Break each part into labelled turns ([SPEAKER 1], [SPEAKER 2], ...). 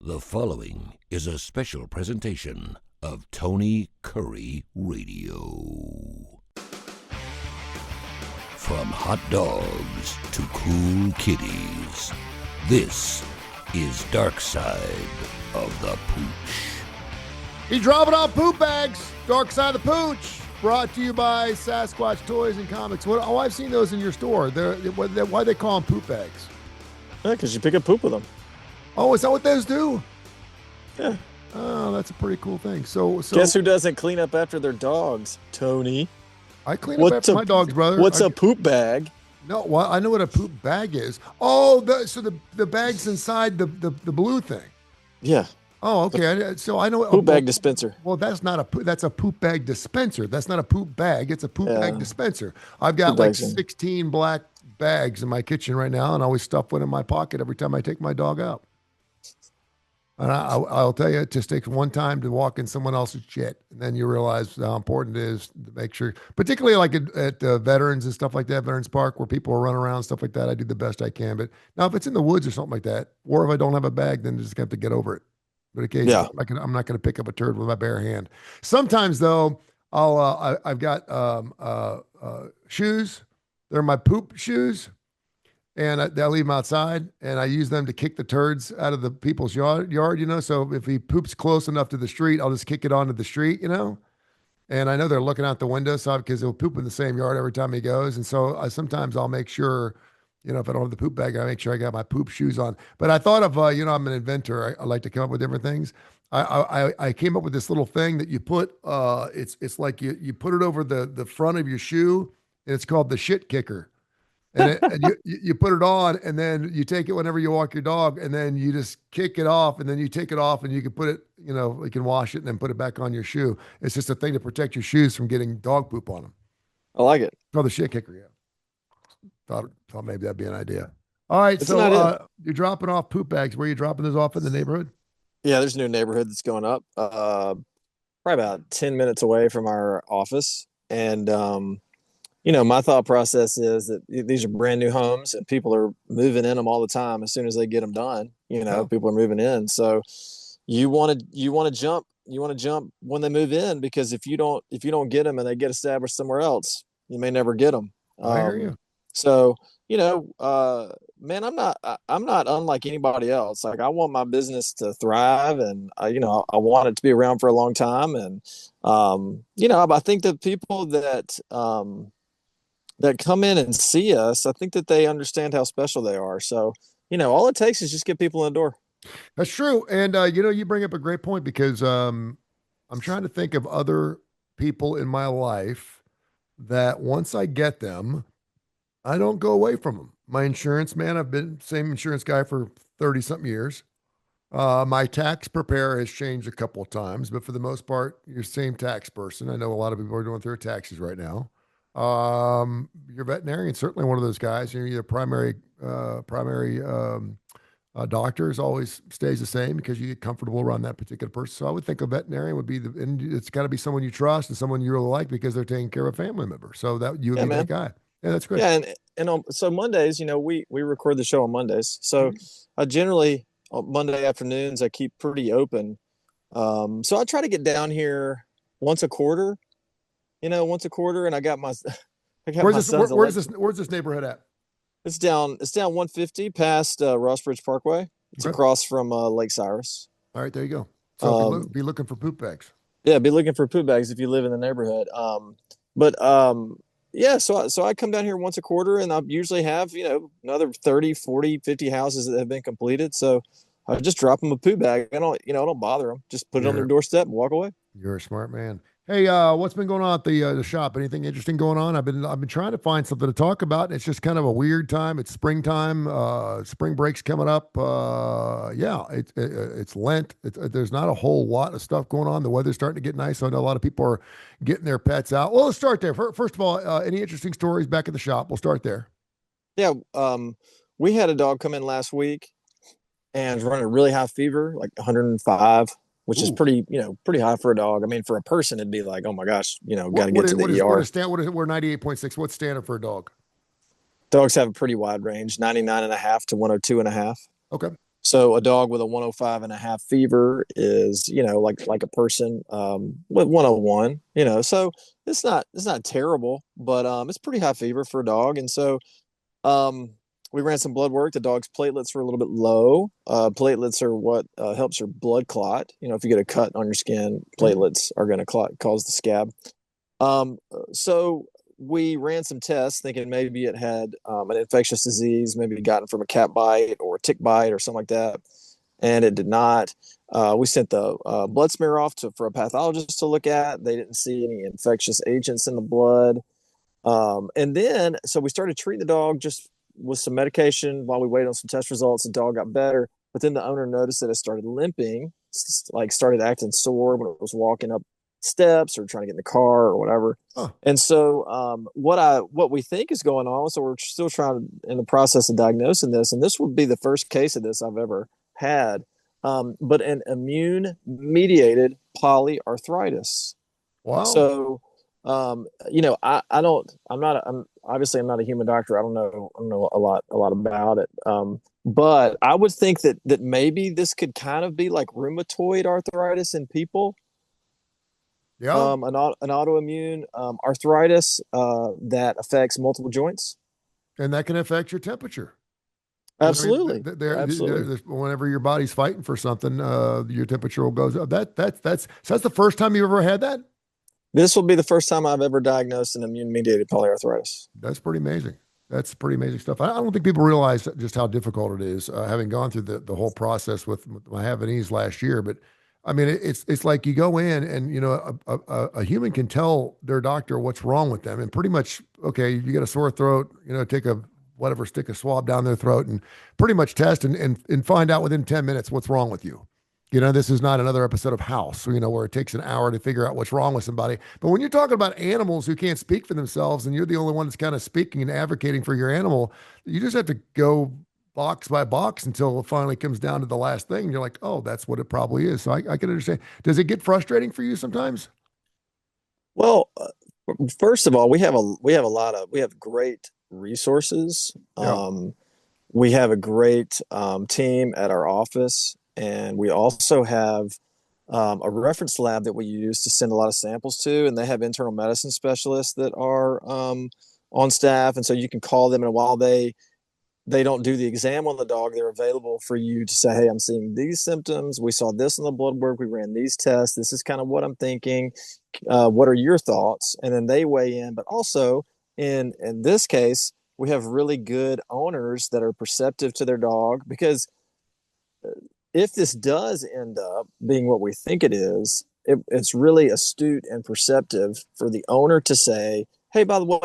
[SPEAKER 1] The following is a special presentation of Tony Curry Radio. From hot dogs to cool kitties, this is Darkside of the Pooch.
[SPEAKER 2] He's dropping off poop bags. Darkside of the Pooch. Brought to you by Sasquatch Toys and Comics. I've seen those in your store. Why they call them poop bags?
[SPEAKER 3] Yeah, because you pick up poop with them.
[SPEAKER 2] Oh, is that what those do?
[SPEAKER 3] Yeah.
[SPEAKER 2] Oh, that's a pretty cool thing. So
[SPEAKER 3] guess who doesn't clean up after their dogs? Tony.
[SPEAKER 2] I clean up after my dogs, brother.
[SPEAKER 3] What's a poop bag?
[SPEAKER 2] No, well, I know what a poop bag is. Oh, so the bag's inside the blue thing.
[SPEAKER 3] Yeah.
[SPEAKER 2] Oh, okay. So I know
[SPEAKER 3] poop bag dispenser.
[SPEAKER 2] Well, that's a poop bag dispenser. That's not a poop bag. It's a poop bag dispenser. I've got poop like 16 black bags in my kitchen right now, and I always stuff one in my pocket every time I take my dog out. And I'll tell you, it just takes one time to walk in someone else's shit, and then you realize how important it is to make sure, particularly like at veterans and stuff like that, Veterans Park, where people are running around, stuff like that. I do the best I can. But now, if it's in the woods or something like that, or if I don't have a bag, then I just have to get over it. But occasionally, I'm not going to pick up a turd with my bare hand. Sometimes, though, I've got shoes. They're my poop shoes. And I leave them outside, and I use them to kick the turds out of the people's yard, So if he poops close enough to the street, I'll just kick it onto the street, And I know they're looking out the window, because he'll poop in the same yard every time he goes. And so sometimes I'll make sure, if I don't have the poop bag, I make sure I got my poop shoes on. But I thought of, I'm an inventor. I like to come up with different things. I came up with this little thing that you put, it's like you put it over the front of your shoe, and it's called the shit kicker. And you put it on, and then you take it whenever you walk your dog, and then you just kick it off, and then you take it off, and you can put it, you can wash it and then put it back on your shoe. It's just a thing to protect your shoes from getting dog poop on them.
[SPEAKER 3] I like it.
[SPEAKER 2] Oh, the shit kicker, yeah. Thought maybe that'd be an idea. All right, so you're dropping off poop bags. Where are you dropping those off in the neighborhood?
[SPEAKER 3] Yeah, there's a new neighborhood that's going up, probably about 10 minutes away from our office, and my thought process is that these are brand new homes and people are moving in them all the time. As soon as they get them done, people are moving in. So you want to jump when they move in, because if you don't get them and they get established somewhere else, you may never get them.
[SPEAKER 2] I hear you.
[SPEAKER 3] So, man, I'm not unlike anybody else. Like, I want my business to thrive, and I want it to be around for a long time. And, I think that people that come in and see us, I think that they understand how special they are. So, all it takes is just get people in the door.
[SPEAKER 2] That's true. And, you bring up a great point, because I'm trying to think of other people in my life that once I get them, I don't go away from them. My insurance man, I've been same insurance guy for 30 something years. My tax preparer has changed a couple of times, but for the most part, you're the same tax person. I know a lot of people are going through their taxes right now. Your veterinarian, certainly one of those guys. Your primary doctors always stays the same, because you get comfortable around that particular person. So I would think a veterinarian would be and it's got to be someone you trust and someone you really like, because they're taking care of a family member. So that you would be that guy. Yeah, that's great.
[SPEAKER 3] Yeah, and so Mondays, we record the show on Mondays. So I generally on Monday afternoons I keep pretty open. So I try to get down here once a quarter. And I got my
[SPEAKER 2] where's this neighborhood at?
[SPEAKER 3] It's down 150 past Rossbridge Parkway. It's across from Lake Cyrus.
[SPEAKER 2] All right, there you go. So be looking for poop bags.
[SPEAKER 3] Yeah, be looking for poop bags if you live in the neighborhood. So I come down here once a quarter, and I usually have, another 30, 40, 50 houses that have been completed. So I just drop them a poop bag. I don't bother them. Just put it on their doorstep and walk away.
[SPEAKER 2] You're a smart man. Hey, what's been going on at the shop? Anything interesting going on? I've been trying to find something to talk about. It's just kind of a weird time. It's springtime. Spring break's coming up. It's Lent. There's not a whole lot of stuff going on. The weather's starting to get nice, so I know a lot of people are getting their pets out. Well, let's start there. First of all, any interesting stories back at the shop? We'll start there.
[SPEAKER 3] Yeah, we had a dog come in last week and running a really high fever, like 105. Which is pretty high for a dog. I mean, for a person, it'd be like, oh my gosh, got to get to the ER.
[SPEAKER 2] We're 98.6. What's standard for a dog?
[SPEAKER 3] Dogs have a pretty wide range, 99.5 to 102.5.
[SPEAKER 2] Okay.
[SPEAKER 3] So a dog with a 105.5 fever is, like a person with 101, so it's not terrible, but it's pretty high fever for a dog. And so um, we ran some blood work. The dog's platelets were a little bit low. Platelets are what helps your blood clot. If you get a cut on your skin,
[SPEAKER 2] Mhm.
[SPEAKER 3] platelets are going to cause the scab. Um, so we ran some tests thinking maybe it had an infectious disease, maybe it gotten from a cat bite or a tick bite or something like that. And it did not. We sent the blood smear off for a pathologist to look at. They didn't see any infectious agents in the blood. And then, so we started treating the dog just with some medication while we waited on some test results. The dog got better, but then the owner noticed that it started limping, like started acting sore when it was walking up steps or trying to get in the car or whatever.
[SPEAKER 2] Huh.
[SPEAKER 3] And so, what we think is going on. So we're still trying in the process of diagnosing this, and this would be the first case of this I've ever had. But an immune mediated polyarthritis.
[SPEAKER 2] Wow.
[SPEAKER 3] So, I'm obviously I'm not a human doctor. I don't know a lot about it. But I would think that maybe this could kind of be like rheumatoid arthritis in people,
[SPEAKER 2] Yeah.
[SPEAKER 3] an autoimmune arthritis that affects multiple joints.
[SPEAKER 2] And that can affect your temperature. I mean,
[SPEAKER 3] Absolutely, absolutely.
[SPEAKER 2] whenever your body's fighting for something, your temperature will go. So that's the first time you ever had that.
[SPEAKER 3] This will be the first time I've ever diagnosed an immune mediated polyarthritis.
[SPEAKER 2] That's pretty amazing. That's pretty amazing stuff. I don't think people realize just how difficult it is, having gone through the whole process with my Havanese last year. But I mean, it's like you go in and a human can tell their doctor what's wrong with them, and pretty much okay, you get a sore throat, take a whatever, stick a swab down their throat, and pretty much test and find out within 10 minutes what's wrong with you. This is not another episode of House, where it takes an hour to figure out what's wrong with somebody. But when you're talking about animals who can't speak for themselves and you're the only one that's kind of speaking and advocating for your animal, you just have to go box by box until it finally comes down to the last thing. And you're like, oh, that's what it probably is. So I can understand. Does it get frustrating for you sometimes?
[SPEAKER 3] Well, first of all, we have great resources.
[SPEAKER 2] Yeah.
[SPEAKER 3] We have a great team at our office, and we also have a reference lab that we use to send a lot of samples to, and they have internal medicine specialists that are on staff, and so you can call them, and while they don't do the exam on the dog, they're available for you to say, hey, I'm seeing these symptoms. We saw this in the blood work. We ran these tests. This is kind of what I'm thinking. What are your thoughts? And then they weigh in. But also, in this case, we have really good owners that are perceptive to their dog, because if this does end up being what we think it is, it's really astute and perceptive for the owner to say, hey, by the way,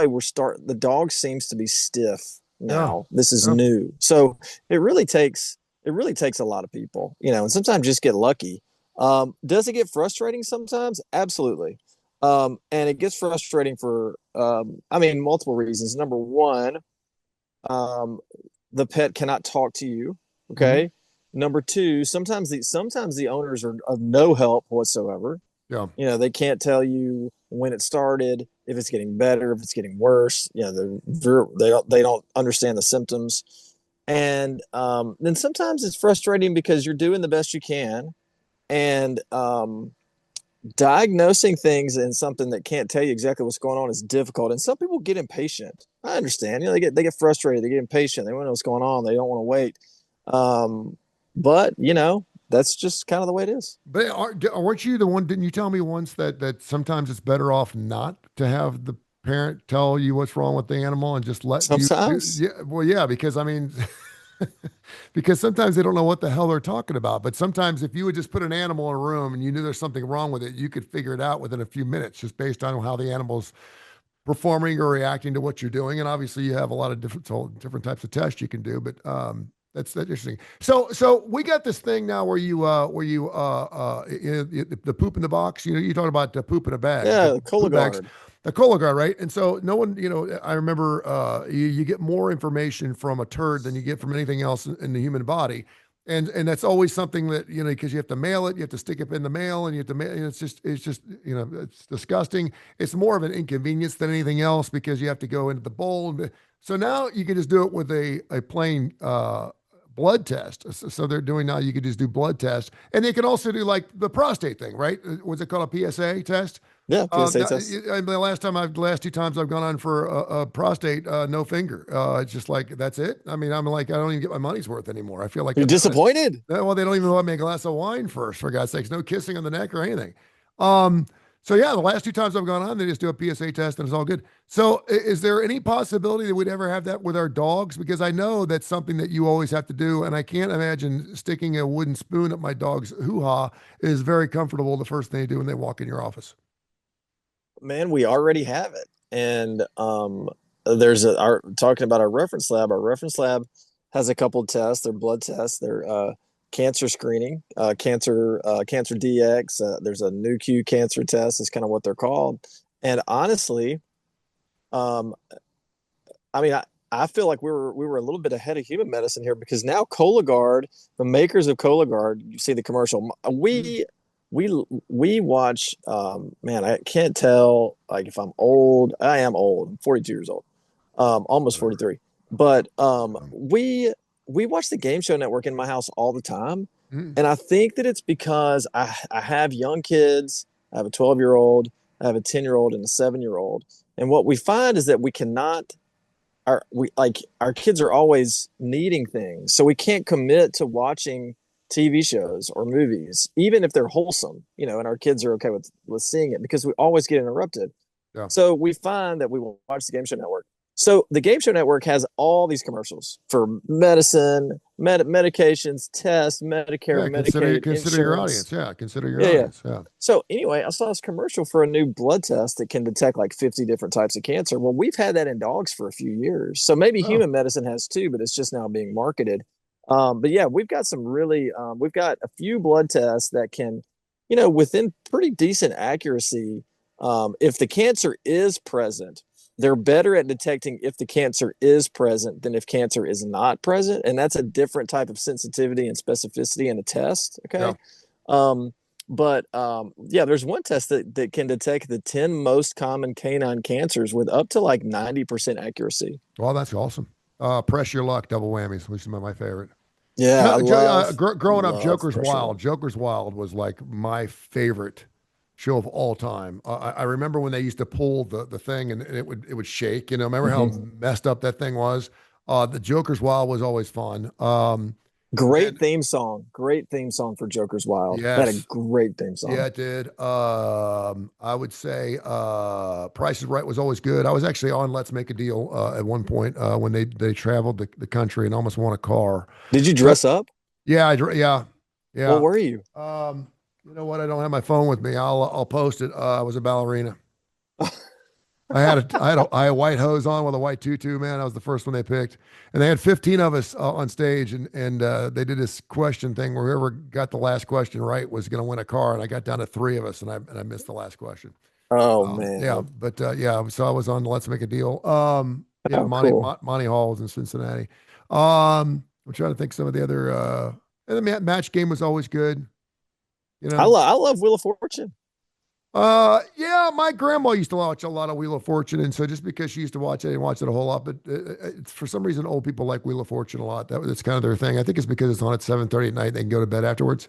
[SPEAKER 3] the dog seems to be stiff
[SPEAKER 2] Yeah.
[SPEAKER 3] now. This is
[SPEAKER 2] Yeah.
[SPEAKER 3] new. So it really takes a lot of people, and sometimes just get lucky. Does it get frustrating sometimes? Absolutely. And it gets frustrating for multiple reasons. Number one, um, the pet cannot talk to you.
[SPEAKER 2] Mhm.
[SPEAKER 3] Okay. Number two, sometimes the owners are of no help whatsoever.
[SPEAKER 2] Yeah.
[SPEAKER 3] They can't tell you when it started, if it's getting better, if it's getting worse. They don't understand the symptoms. And then sometimes it's frustrating because you're doing the best you can, and diagnosing things in something that can't tell you exactly what's going on is difficult. And some people get impatient. I understand. They get frustrated. They get impatient. They want to know what's going on. They don't want to wait. But that's just kind of the way it is.
[SPEAKER 2] But weren't you the one? Didn't you tell me once that sometimes it's better off not to have the parent tell you what's wrong with the animal and just let you do?
[SPEAKER 3] Sometimes.
[SPEAKER 2] Yeah, well, yeah, because I mean, because sometimes they don't know what the hell they're talking about. But sometimes if you would just put an animal in a room and you knew there's something wrong with it, you could figure it out within a few minutes just based on how the animal's performing or reacting to what you're doing. And obviously, you have a lot of different types of tests you can do. But that's interesting. So we got this thing now the poop in the box. You talk about the poop in a bag,
[SPEAKER 3] Yeah,
[SPEAKER 2] poop bags,
[SPEAKER 3] Cologuard.
[SPEAKER 2] the Cologuard, right? And so no one, I remember you get more information from a turd than you get from anything else in the human body. And that's always something that, because you have to mail it, you have to stick it in the mail, and you have to mail. It's just it's disgusting. It's more of an inconvenience than anything else because you have to go into the bowl. So now you can just do it with a plain blood test. So they're doing now, you could just do blood tests. And they can also do like the prostate thing, right? Was it called a PSA test?
[SPEAKER 3] Yeah, PSA test.
[SPEAKER 2] The last 2 times I've gone on for a prostate, no finger. It's just like, that's it. I mean, I'm like, I don't even get my money's worth anymore. I feel like
[SPEAKER 3] You're disappointed.
[SPEAKER 2] well, they don't even let me a glass of wine first, for God's sakes. No kissing on the neck or anything. So yeah, the last 2 times I've gone on, they just do a PSA test and it's all good. So is there any possibility that we'd ever have that with our dogs? Because I know that's something that you always have to do. And I can't imagine sticking a wooden spoon up my dog's hoo-ha is very comfortable the first thing they do when they walk in your office.
[SPEAKER 3] Man, we already have it. And talking about our reference lab. Our reference lab has a couple of tests. They're blood tests. They're cancer screening, cancer DX. There's a Nu-Q cancer test. Is kind of what they're called. And honestly, I feel like we were a little bit ahead of human medicine here, because now Cologuard, the makers of Cologuard, you see the commercial. We watch. Man, I can't tell like if I'm old. I am old. I'm 42 years old, almost 43. But we watch the Game Show Network in my house all the time. And I think that it's because I have young kids. I have a 12-year-old, I have a 10-year-old and a 7-year-old. And what we find is that our kids are always needing things. So we can't commit to watching TV shows or movies, even if they're wholesome, and our kids are okay with seeing it, because we always get interrupted. Yeah. So we find that we will watch the Game Show Network. So the Game Show Network has all these commercials for medicine, medications, tests, Medicare, Medicaid,
[SPEAKER 2] consider your audience. Yeah, consider your audience. Yeah.
[SPEAKER 3] So anyway, I saw this commercial for a new blood test that can detect like 50 different types of cancer. Well, we've had that in dogs for a few years. So maybe human medicine has too, but it's just now being marketed. But yeah, we've got we've got a few blood tests that can, within pretty decent accuracy, if the cancer is present, they're better at detecting if the cancer is present than if cancer is not present. And that's a different type of sensitivity and specificity in a test. Okay. Yeah. There's one test that can detect the 10 most common canine cancers with up to like 90% accuracy.
[SPEAKER 2] Well, that's awesome. Press your luck, double whammies, which is my favorite.
[SPEAKER 3] Yeah.
[SPEAKER 2] Growing up, Joker's Wild. Joker's Wild was like my favorite show of all time. I remember when they used to pull the thing and it would shake. Remember how messed up that thing was? The Joker's Wild was always fun.
[SPEAKER 3] Great theme song for Joker's Wild.
[SPEAKER 2] Yes.
[SPEAKER 3] That had a great theme song.
[SPEAKER 2] Yeah, it did. I would say Price is Right was always good. I was actually on Let's Make a Deal at one point when they traveled the country and almost won a car.
[SPEAKER 3] Did you dress up?
[SPEAKER 2] Yeah, yeah.
[SPEAKER 3] What were you?
[SPEAKER 2] You know what? I don't have my phone with me. I'll post it. I was a ballerina. I had a white hose on with a white tutu, man. I was the first one they picked. And they had 15 of us on stage, and they did this question thing where whoever got the last question right was going to win a car. And I got down to 3 of us, and I missed the last question.
[SPEAKER 3] Oh, man.
[SPEAKER 2] Yeah, but so I was on Let's Make a Deal. Monty Hall was in Cincinnati. I'm trying to think some of the other and the match game was always good.
[SPEAKER 3] I love Wheel of Fortune.
[SPEAKER 2] Yeah, my grandma used to watch a lot of Wheel of Fortune, and so just because she used to watch it, I didn't watch it a whole lot. But for some reason, old people like Wheel of Fortune a lot. That's kind of their thing. I think it's because it's on at 7:30 at night. They can go to bed afterwards.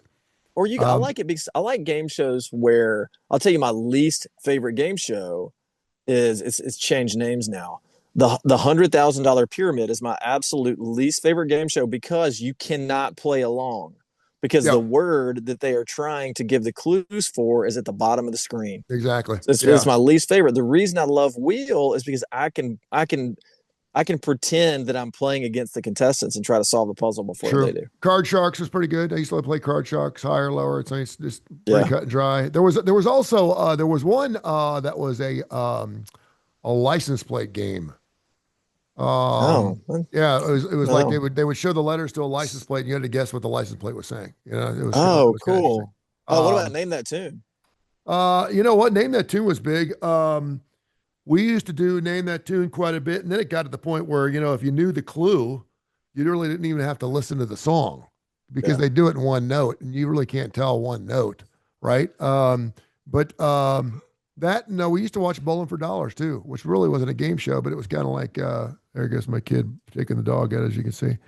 [SPEAKER 3] Or I like it because I like game shows where I'll tell you my least favorite game show is it's changed names now. The $100,000 Pyramid is my absolute least favorite game show because you cannot play along. Because the word that they are trying to give the clues for is at the bottom of the screen.
[SPEAKER 2] Exactly.
[SPEAKER 3] It's my least favorite. The reason I love Wheel is because I can pretend that I'm playing against the contestants and try to solve the puzzle before they do.
[SPEAKER 2] Card Sharks was pretty good. I used to play Card Sharks, higher, lower. It's nice, just pretty cut and dry. There was also there was one that was a license plate game. Yeah, it was like they would show the letters to a license plate and you had to guess what the license plate was saying. It was
[SPEAKER 3] cool. What about Name That Tune?
[SPEAKER 2] You know what? Name That Tune was big. We used to do Name That Tune quite a bit, and then it got to the point where, if you knew the clue, you really didn't even have to listen to the song because they do it in one note and you really can't tell one note, right? We used to watch Bowling for Dollars too, which really wasn't a game show, but it was kind of like, there goes my kid taking the dog out, as you can see.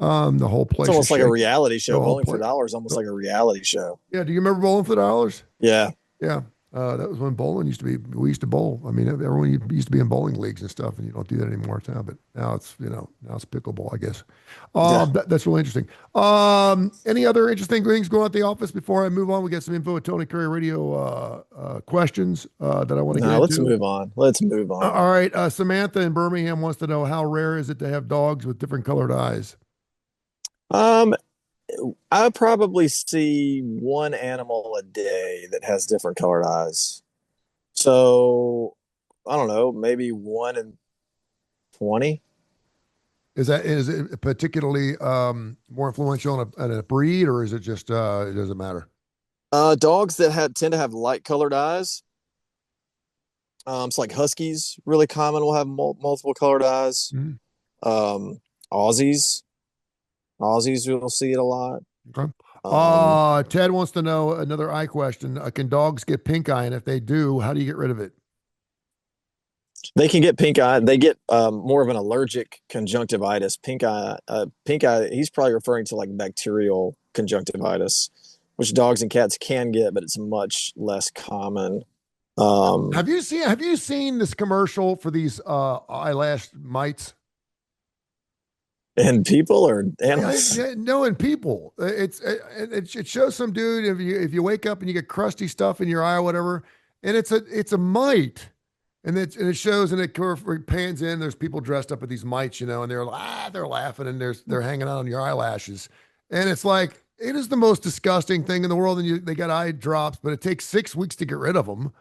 [SPEAKER 2] The whole
[SPEAKER 3] It's
[SPEAKER 2] place is
[SPEAKER 3] almost like a
[SPEAKER 2] shaking.
[SPEAKER 3] reality
[SPEAKER 2] The
[SPEAKER 3] show.
[SPEAKER 2] whole
[SPEAKER 3] Bowling for
[SPEAKER 2] place.
[SPEAKER 3] Dollars, almost like a reality show.
[SPEAKER 2] Yeah. Do you remember Bowling for Dollars?
[SPEAKER 3] Yeah.
[SPEAKER 2] Yeah. That was when bowling used to be. We used to bowl. I mean, everyone used to be in bowling leagues and stuff, and you don't do that anymore now. But now it's now it's pickleball, I guess.
[SPEAKER 3] Yeah.
[SPEAKER 2] That's really interesting. Any other interesting things going on at the office before I move on? We got some info at Tony Curry Radio questions that I want to get
[SPEAKER 3] No, let's
[SPEAKER 2] into.
[SPEAKER 3] move on. Let's move on.
[SPEAKER 2] All right. Samantha in Birmingham wants to know how rare is it to have dogs with different colored eyes?
[SPEAKER 3] Um, I probably see one animal a day that has different colored eyes. So I don't know, maybe 1 in 20.
[SPEAKER 2] Is it particularly more influential in a breed, or is it just it doesn't matter?
[SPEAKER 3] Dogs that tend to have light colored eyes. It's like huskies, really common, will have multiple colored eyes.
[SPEAKER 2] Mhm.
[SPEAKER 3] Um, Aussies, Aussies, you'll see it a lot.
[SPEAKER 2] Okay.
[SPEAKER 3] Um,
[SPEAKER 2] Ted wants to know another eye question. Can dogs get pink eye? And if they do, how do you get rid of it?
[SPEAKER 3] they can get pink eye. They get more of an allergic conjunctivitis. Pink eye. He's probably referring to like bacterial conjunctivitis, which dogs and cats can get, but it's much less common. Um,
[SPEAKER 2] Have you seen this commercial for these eyelash mites?
[SPEAKER 3] and people or animals.
[SPEAKER 2] No, in people, it shows some dude if you wake up and you get crusty stuff in your eye or whatever, and it's a mite, and it shows and it pans in. There's people dressed up as these mites, and they're laughing and they're hanging out on your eyelashes, and it's like it is the most disgusting thing in the world. And they got eye drops, but it takes 6 weeks to get rid of them.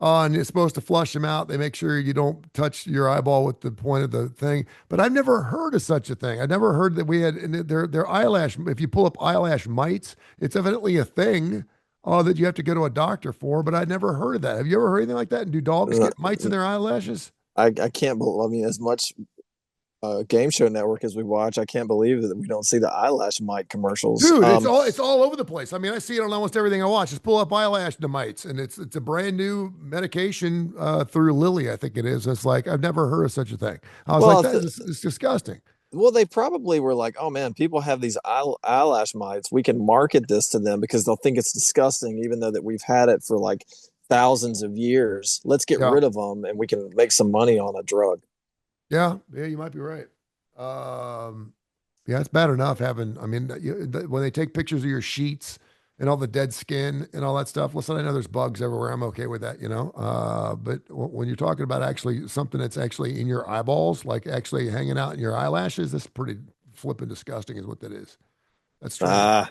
[SPEAKER 2] And you're supposed to flush them out. They make sure you don't touch your eyeball with the point of the thing. But I've never heard of such a thing. I never heard that we had and their eyelash. If you pull up eyelash mites, it's evidently a thing that you have to go to a doctor for. But I'd never heard of that. Have you ever heard anything like that? And do dogs get mites in their eyelashes?
[SPEAKER 3] I can't believe. I mean, as much game show network as we watch, I can't believe that we don't see the eyelash mite commercials.
[SPEAKER 2] Dude, it's all over the place. I mean, I see it on almost everything I watch. Just pull up eyelash mites, and it's a brand new medication through Lilly, I think it is. It's like I've never heard of such a thing. I was like, it's disgusting.
[SPEAKER 3] Well, they probably were like, oh man, people have these eyelash mites. We can market this to them because they'll think it's disgusting, even though that we've had it for like thousands of years. Let's get rid of them and we can make some money on a drug.
[SPEAKER 2] Yeah, you might be right. Yeah, it's bad enough having. I mean, when they take pictures of your sheets and all the dead skin and all that stuff. Listen, I know there's bugs everywhere. I'm okay with that, But when you're talking about actually something that's actually in your eyeballs, like actually hanging out in your eyelashes, that's pretty flipping disgusting, is what that is. That's strange.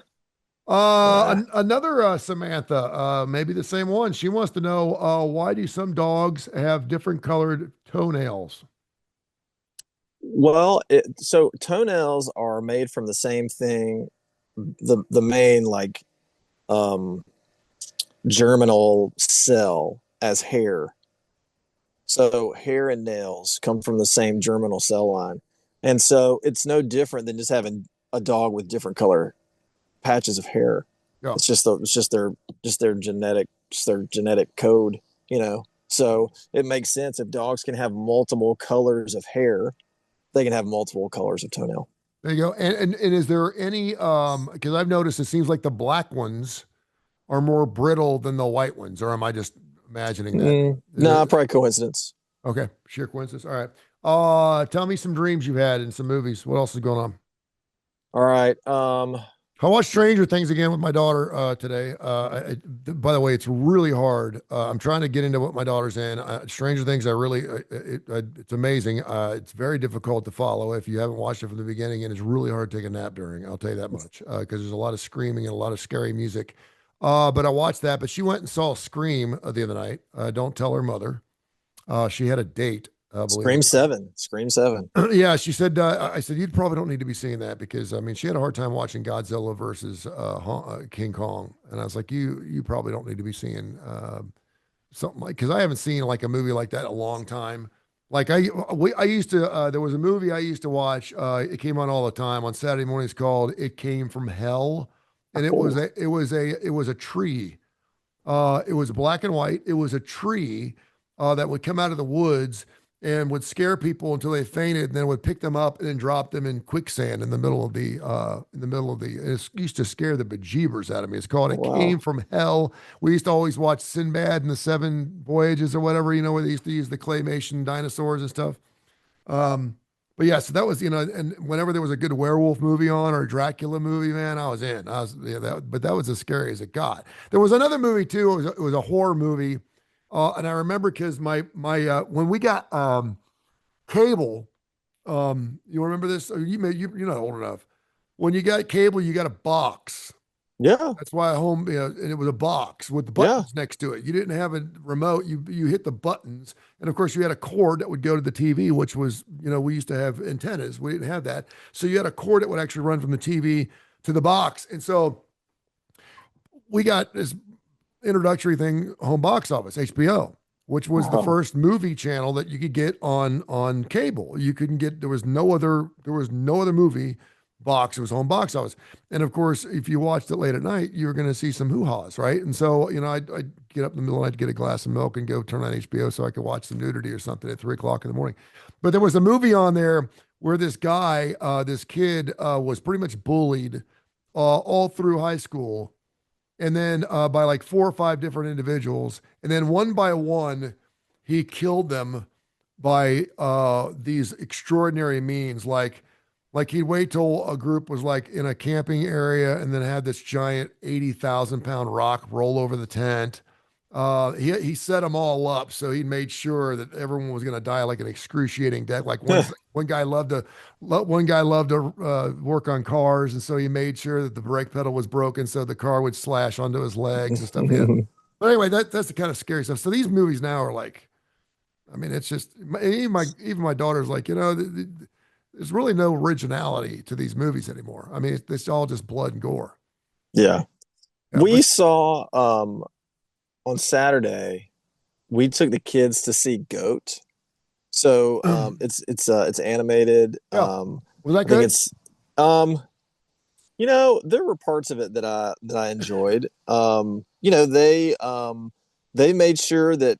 [SPEAKER 2] Another Samantha, maybe the same one. She wants to know why do some dogs have different colored toenails?
[SPEAKER 3] Well, so toenails are made from the same thing, the main like germinal cell as hair. So hair and nails come from the same germinal cell line, and so it's no different than just having a dog with different color patches of hair. Yeah. It's just their genetic code, So it makes sense if dogs can have multiple colors of hair, they can have multiple colors of toenail.
[SPEAKER 2] There you go. And is there any because I've noticed it seems like the black ones are more brittle than the white ones, or am I just imagining that?
[SPEAKER 3] No, probably coincidence.
[SPEAKER 2] Okay, sheer coincidence. All right. Tell me some dreams you've had and some movies. What else is going on?
[SPEAKER 3] All right.
[SPEAKER 2] I watched Stranger Things again with my daughter today. By the way, it's really hard. I'm trying to get into what my daughter's in. Stranger Things, it's amazing. It's very difficult to follow if you haven't watched it from the beginning, and it's really hard to take a nap during. I'll tell you that much because there's a lot of screaming and a lot of scary music. But I watched that. But she went and saw Scream the other night. Don't tell her mother. She had a date.
[SPEAKER 3] Scream 7.
[SPEAKER 2] Yeah, she said. I said you probably don't need to be seeing that because I mean she had a hard time watching Godzilla versus King Kong, and I was like, you probably don't need to be seeing something like because I haven't seen like a movie like that in a long time. Like I used to. There was a movie I used to watch. It came on all the time on Saturday mornings called "It Came from Hell," and it was a tree. It was black and white. It was a tree that would come out of the woods. and would scare people until they fainted, and then would pick them up and then drop them in quicksand in the middle of the. It used to scare the bejeebers out of me. It's called "It Came
[SPEAKER 3] Wow.
[SPEAKER 2] from Hell." We used to always watch Sinbad and the Seven Voyages or whatever, where they used to use the claymation dinosaurs and stuff. But yeah, so that was, and whenever there was a good werewolf movie on or a Dracula movie, man, I was in. But that was as scary as it got. There was another movie too. It was a horror movie, and I remember because my when we got cable, you remember this? You're not old enough. When you got cable, you got a box.
[SPEAKER 3] Yeah.
[SPEAKER 2] That's why home, and it was a box with the
[SPEAKER 3] Yeah.
[SPEAKER 2] buttons next to it. You didn't have a remote. You hit the buttons, and of course you had a cord that would go to the TV, which was, we used to have antennas. We didn't have that, so you had a cord that would actually run from the TV to the box. And so we got this introductory thing, home box office, HBO, which was the
[SPEAKER 3] Oh,
[SPEAKER 2] first movie channel that you could get on cable. You couldn't get there was no other movie box. It was home box office. And of course, if you watched it late at night, you were going to see some hoo-haws, right? And so, I'd get up in the middle of the night to get a glass of milk and go turn on HBO so I could watch some nudity or something at 3 o'clock in the morning. But there was a movie on there where this guy, this kid, was pretty much bullied all through high school, and then by like 4 or 5 different individuals, and then one by one, he killed them by these extraordinary means, like he'd wait till a group was like in a camping area and then had this giant 80,000 pound rock roll over the tent. He set them all up, so he made sure that everyone was going to die like an excruciating death. Like one guy loved to work on cars, and so he made sure that the brake pedal was broken, so the car would slash onto his legs and stuff. Yeah. But anyway, that's the kind of scary stuff. So these movies now are like, I mean, it's just even my daughter's like, there's really no originality to these movies anymore. I mean, it's all just blood and gore.
[SPEAKER 3] yeah.
[SPEAKER 2] Yeah,
[SPEAKER 3] We
[SPEAKER 2] but
[SPEAKER 3] saw on Saturday, we took the kids to see Goat. So it's animated.
[SPEAKER 2] yeah, was that
[SPEAKER 3] I think
[SPEAKER 2] good?
[SPEAKER 3] it's there were parts of it that I enjoyed. They made sure that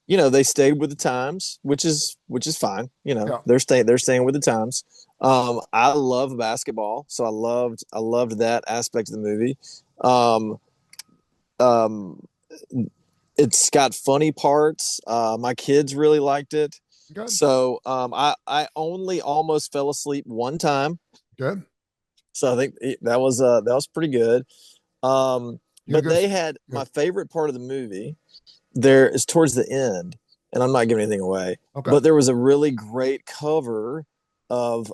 [SPEAKER 3] they stayed with the times, which is fine.
[SPEAKER 2] Yeah,
[SPEAKER 3] They're staying with the times. I love basketball, so I loved that aspect of the movie. Um, um, it's got funny parts. My kids really liked it.
[SPEAKER 2] good,
[SPEAKER 3] So I only almost fell asleep one time.
[SPEAKER 2] good.
[SPEAKER 3] So I think that was pretty good.
[SPEAKER 2] You
[SPEAKER 3] But
[SPEAKER 2] go.
[SPEAKER 3] they had
[SPEAKER 2] Yeah.
[SPEAKER 3] my favorite part of the movie. There is towards the end, and I'm not giving anything away,
[SPEAKER 2] Okay.
[SPEAKER 3] but there was a really great cover of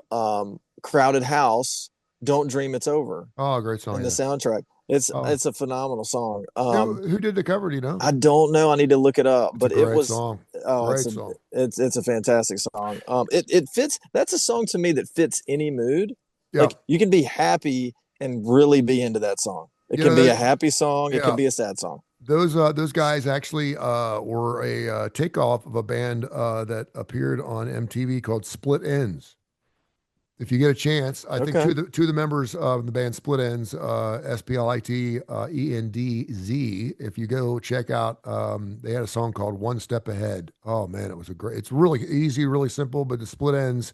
[SPEAKER 3] Crowded House, Don't Dream It's Over,
[SPEAKER 2] Oh, great song.
[SPEAKER 3] in the
[SPEAKER 2] Yeah.
[SPEAKER 3] soundtrack. It's
[SPEAKER 2] Oh,
[SPEAKER 3] it's a phenomenal song.
[SPEAKER 2] who did the cover? Do you know?
[SPEAKER 3] I don't know. I need to look it up,
[SPEAKER 2] It's a
[SPEAKER 3] but it
[SPEAKER 2] great
[SPEAKER 3] was
[SPEAKER 2] song.
[SPEAKER 3] oh,
[SPEAKER 2] Great song.
[SPEAKER 3] it's a fantastic song. It fits. That's a song to me that fits any mood.
[SPEAKER 2] Yeah.
[SPEAKER 3] Like you can be happy and really be into that song. It
[SPEAKER 2] You
[SPEAKER 3] can
[SPEAKER 2] know
[SPEAKER 3] be
[SPEAKER 2] that.
[SPEAKER 3] a happy song. It can
[SPEAKER 2] Yeah.
[SPEAKER 3] be a sad song.
[SPEAKER 2] Those guys actually were a takeoff of a band that appeared on MTV called Split Ends. If you get a chance, I think
[SPEAKER 3] Okay.
[SPEAKER 2] two of the members of the band Split Ends, SPLIT ENDZ. If you go check out, they had a song called "One Step Ahead." Oh man, it was a great. It's really easy, really simple, but the Split Ends.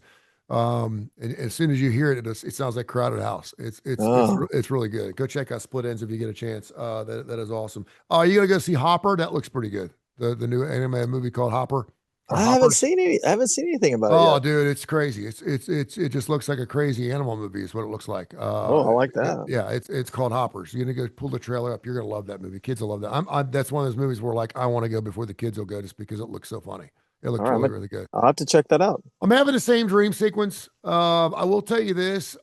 [SPEAKER 2] And as soon as you hear it, it sounds like Crowded House.
[SPEAKER 3] Oh,
[SPEAKER 2] It's really good. Go check out Split Ends if you get a chance. That is awesome. Oh, you gonna go see Hopper? That looks pretty good. The new anime movie called Hopper or
[SPEAKER 3] I haven't
[SPEAKER 2] Hoppers.
[SPEAKER 3] seen any. I haven't seen anything about it
[SPEAKER 2] Oh,
[SPEAKER 3] yet.
[SPEAKER 2] dude, it's crazy. It just looks like a crazy animal movie. Is what it looks like.
[SPEAKER 3] Oh, I like that.
[SPEAKER 2] Yeah, it's called Hoppers. You're gonna go pull the trailer up. You're gonna love that movie. Kids will love that. That's one of those movies where like I want to go before the kids will go, just because it looks so funny. It
[SPEAKER 3] All
[SPEAKER 2] looks
[SPEAKER 3] right,
[SPEAKER 2] really really good.
[SPEAKER 3] I'll have to check that out.
[SPEAKER 2] I'm having the same dream sequence. I will tell you this.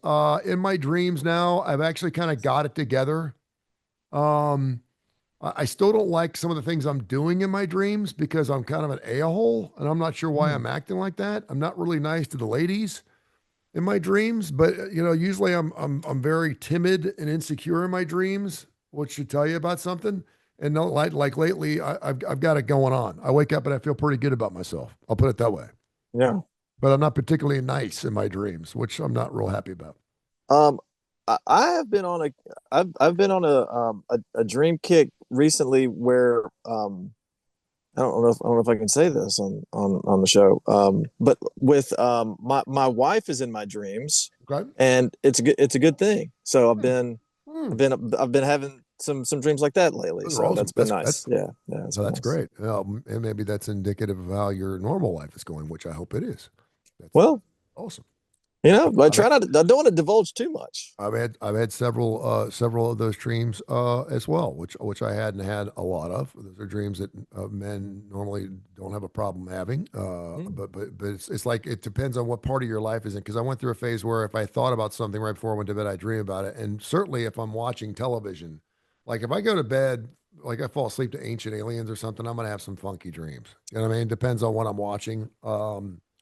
[SPEAKER 2] In my dreams now, I've actually kind of got it together. Um, I still don't like some of the things I'm doing in my dreams because I'm kind of an a-hole, and I'm not sure why
[SPEAKER 3] Hmm.
[SPEAKER 2] I'm acting like that. I'm not really nice to the ladies in my dreams, but usually I'm very timid and insecure in my dreams, which should tell you about something. And no, like lately, I've got it going on. I wake up and I feel pretty good about myself. I'll put it that way.
[SPEAKER 3] Yeah.
[SPEAKER 2] But I'm not particularly nice in my dreams, which I'm not real happy about.
[SPEAKER 3] Um, I have been on I've been on a dream kick recently where I don't know if I can say this on the show. But with my wife is in my dreams,
[SPEAKER 2] Okay.
[SPEAKER 3] and it's a good thing. So
[SPEAKER 2] Hmm. Hmm.
[SPEAKER 3] I've been having some dreams like that lately.
[SPEAKER 2] Those are
[SPEAKER 3] So
[SPEAKER 2] awesome.
[SPEAKER 3] that's been nice. Yeah, it's
[SPEAKER 2] No,
[SPEAKER 3] been
[SPEAKER 2] that's
[SPEAKER 3] nice.
[SPEAKER 2] great. And maybe that's indicative of how your normal life is going, which I hope it is. That's
[SPEAKER 3] Well,
[SPEAKER 2] awesome.
[SPEAKER 3] I
[SPEAKER 2] I mean,
[SPEAKER 3] try not to, I don't want to divulge too much.
[SPEAKER 2] I've had several of those dreams as well, which I hadn't had a lot of. Those are dreams that men normally don't have a problem having.
[SPEAKER 3] Mm.
[SPEAKER 2] But it's like it depends on what part of your life is in. Because I went through a phase where if I thought about something right before I went to bed, I dream about it. And certainly if I'm watching television, like if I go to bed, like I fall asleep to Ancient Aliens or something, I'm gonna have some funky dreams. You know what I mean? Depends on what I'm watching.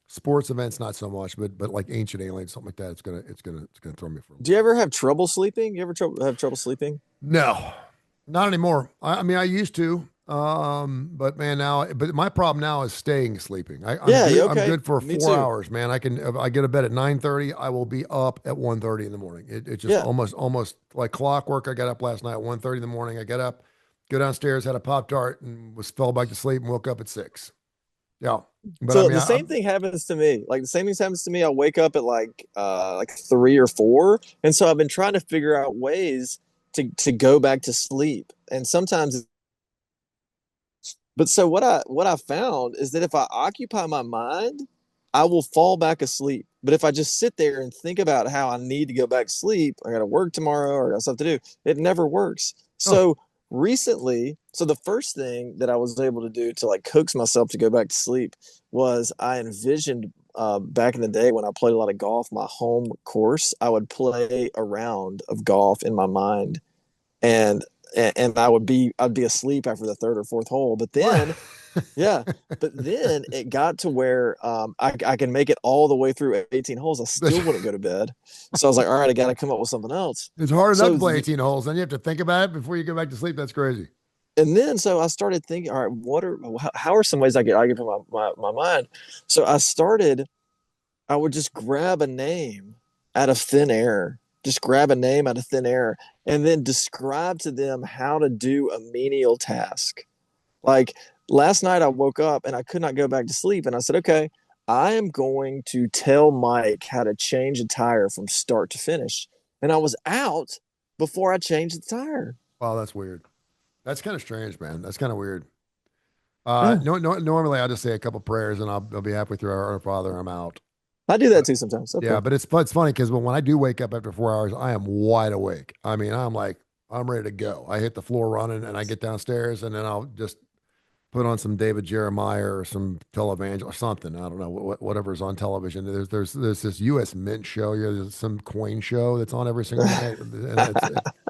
[SPEAKER 2] Sports events, not so much, but like Ancient Aliens, something like that, it's gonna throw me for a
[SPEAKER 3] Do you
[SPEAKER 2] loop.
[SPEAKER 3] ever have trouble sleeping? You ever have trouble sleeping?
[SPEAKER 2] No, not anymore. I mean, I used to, but man, now, but my problem now is staying sleeping. I'm
[SPEAKER 3] Yeah,
[SPEAKER 2] good. I'm
[SPEAKER 3] okay.
[SPEAKER 2] good for
[SPEAKER 3] Me
[SPEAKER 2] four
[SPEAKER 3] too.
[SPEAKER 2] hours, man. I can. If I get to bed at 9:30, I will be up at 1:30 in the morning. It just
[SPEAKER 3] Yeah.
[SPEAKER 2] almost like clockwork. I got up last night at 1:30 in the morning. I got up, go downstairs, had a Pop Tart, and was fell back to sleep and woke up at 6. Yeah, but I
[SPEAKER 3] So
[SPEAKER 2] mean,
[SPEAKER 3] the same thing happens to me. Like the same thing happens to me. I'll wake up at like 3 or 4. And so I've been trying to figure out ways to go back to sleep. And sometimes but so what I found is that if I occupy my mind, I will fall back asleep. But if I just sit there and think about how I need to go back to sleep, I got to work tomorrow or I got stuff to do, it never works.
[SPEAKER 2] oh,
[SPEAKER 3] So recently, so the first thing that I was able to do to like coax myself to go back to sleep was I envisioned back in the day when I played a lot of golf, my home course, I would play a round of golf in my mind and and I'd be asleep after the third or fourth hole. But
[SPEAKER 2] what?
[SPEAKER 3] then yeah, but then it got to where I can make it all the way through 18 holes. I still wouldn't go to bed. So I was like, all right, I got to come up with something else.
[SPEAKER 2] It's hard enough to
[SPEAKER 3] So,
[SPEAKER 2] play 18 holes. Then you have to think about it before you go back to sleep. That's crazy.
[SPEAKER 3] and then so I started thinking, all right, how are some ways I get from my mind? So I would just grab a name out of thin air, just grab a name out of thin air, and then describe to them how to do a menial task. Like last night, I woke up and I could not go back to sleep. And I said, okay, I am going to tell Mike how to change a tire from start to finish. And I was out before I changed the tire.
[SPEAKER 2] Wow, that's weird. That's kind of strange, man. That's kind of weird.
[SPEAKER 3] Yeah,
[SPEAKER 2] No, no, normally I'll just say a couple prayers and I'll be halfway through Our Father. I'm out.
[SPEAKER 3] I do that
[SPEAKER 2] But
[SPEAKER 3] too sometimes.
[SPEAKER 2] yeah,
[SPEAKER 3] Okay.
[SPEAKER 2] but it's funny because when I do wake up after 4 hours, I am wide awake. I mean, I'm like I'm ready to go. I hit the floor running and I get downstairs and then I'll just put on some David Jeremiah or some televangel or something. I don't know whatever's on television. There's this U.S. Mint show. Yeah, there's some coin show that's on every single night, and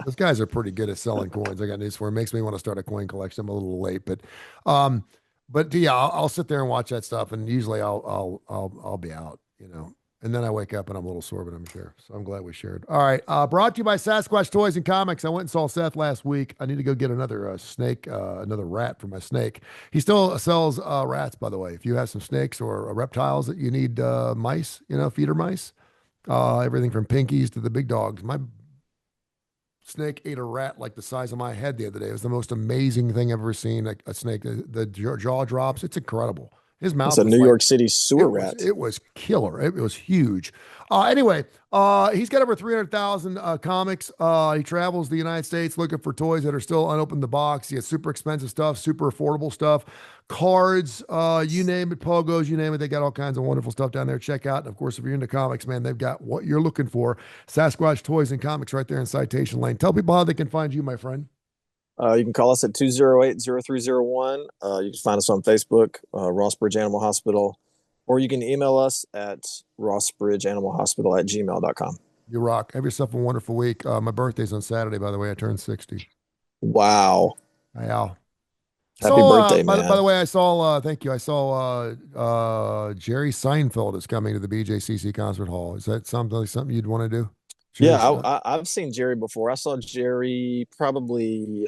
[SPEAKER 2] those guys are pretty good at selling coins. I got news for 'em. It makes me want to start a coin collection. I'm a little late, um, but yeah, I'll sit there and watch that stuff, and usually I'll be out, you know. And then I wake up and I'm a little sore, but I'm sure. So I'm glad we shared. All right. Brought to you by Sasquatch Toys and Comics. I went and saw Seth last week. I need to go get another snake, another rat for my snake. He still sells rats, by the way. If you have some snakes or reptiles that you need mice, you know, feeder mice, everything from pinkies to the big dogs. My snake ate a rat like the size of my head the other day. It was the most amazing thing I've ever seen. Like a snake, the jaw drops. It's incredible. His
[SPEAKER 3] It's
[SPEAKER 2] mouth
[SPEAKER 3] a
[SPEAKER 2] was
[SPEAKER 3] New
[SPEAKER 2] like
[SPEAKER 3] York City sewer rat.
[SPEAKER 2] it was killer. It was huge. Anyway, he's got over 300,000 comics. He travels the United States looking for toys that are still unopened in the box. He has super expensive stuff, super affordable stuff, cards, you name it, pogos, you name it. They got all kinds of wonderful stuff down there. Check out. And of course, if you're into comics, man, they've got what you're looking for. Sasquatch Toys and Comics right there in Citation Lane. Tell people how they can find you, my friend.
[SPEAKER 3] You can call us at 208-0301. You can find us on Facebook, Rossbridge Animal Hospital, or you can email us at rossbridgeanimalhospital@gmail.com.
[SPEAKER 2] You rock. Have yourself a wonderful week. My birthday's on Saturday, by the way. I turned 60.
[SPEAKER 3] Wow.
[SPEAKER 2] Wow.
[SPEAKER 3] Happy
[SPEAKER 2] So,
[SPEAKER 3] birthday,
[SPEAKER 2] by the
[SPEAKER 3] man.
[SPEAKER 2] way, I saw. Thank you. I saw Jerry Seinfeld is coming to the BJCC Concert Hall. Is that something you'd want to do?
[SPEAKER 3] Yeah,
[SPEAKER 2] Jerry,
[SPEAKER 3] I've seen Jerry before. I saw Jerry probably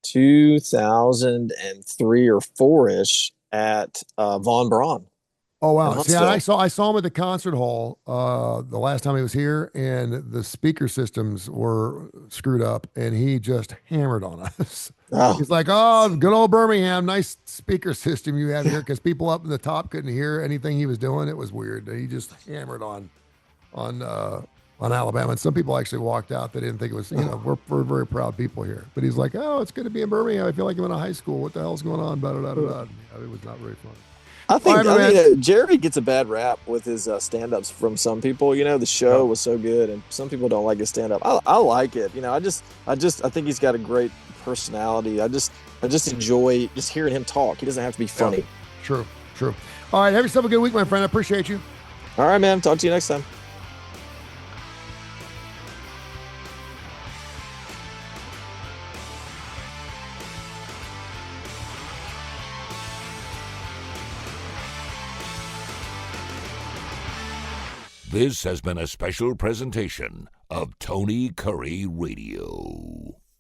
[SPEAKER 3] 2003 or 4 ish at Von Braun.
[SPEAKER 2] Oh
[SPEAKER 3] in
[SPEAKER 2] wow! See, and
[SPEAKER 3] Huntsville.
[SPEAKER 2] I saw him at the concert hall the last time he was here, and the speaker systems were screwed up, and he just hammered on us.
[SPEAKER 3] Oh,
[SPEAKER 2] He's like, "Oh, good old Birmingham, nice speaker system you have here," because people up in the top couldn't hear anything he was doing. It was weird. He just hammered on on Alabama, and some people actually walked out. They didn't think it was. We're very proud people here, but he's like, "Oh, it's good to be in Birmingham. I feel like I'm in a high school. What the hell's going on?" Blah, blah, blah, blah. It was not very fun.
[SPEAKER 3] I
[SPEAKER 2] All
[SPEAKER 3] think
[SPEAKER 2] right, my
[SPEAKER 3] I
[SPEAKER 2] man.
[SPEAKER 3] mean Jerry gets a bad rap with his stand-ups from some people. The show was so good, and some people don't like his stand-up. I like it. I think he's got a great personality. I just enjoy just hearing him talk. He doesn't have to be funny.
[SPEAKER 2] Yeah. True. All right, have yourself a good week, my friend. I appreciate you.
[SPEAKER 3] All right, man. Talk to you next time.
[SPEAKER 1] This has been a special presentation of Tony Curry Radio.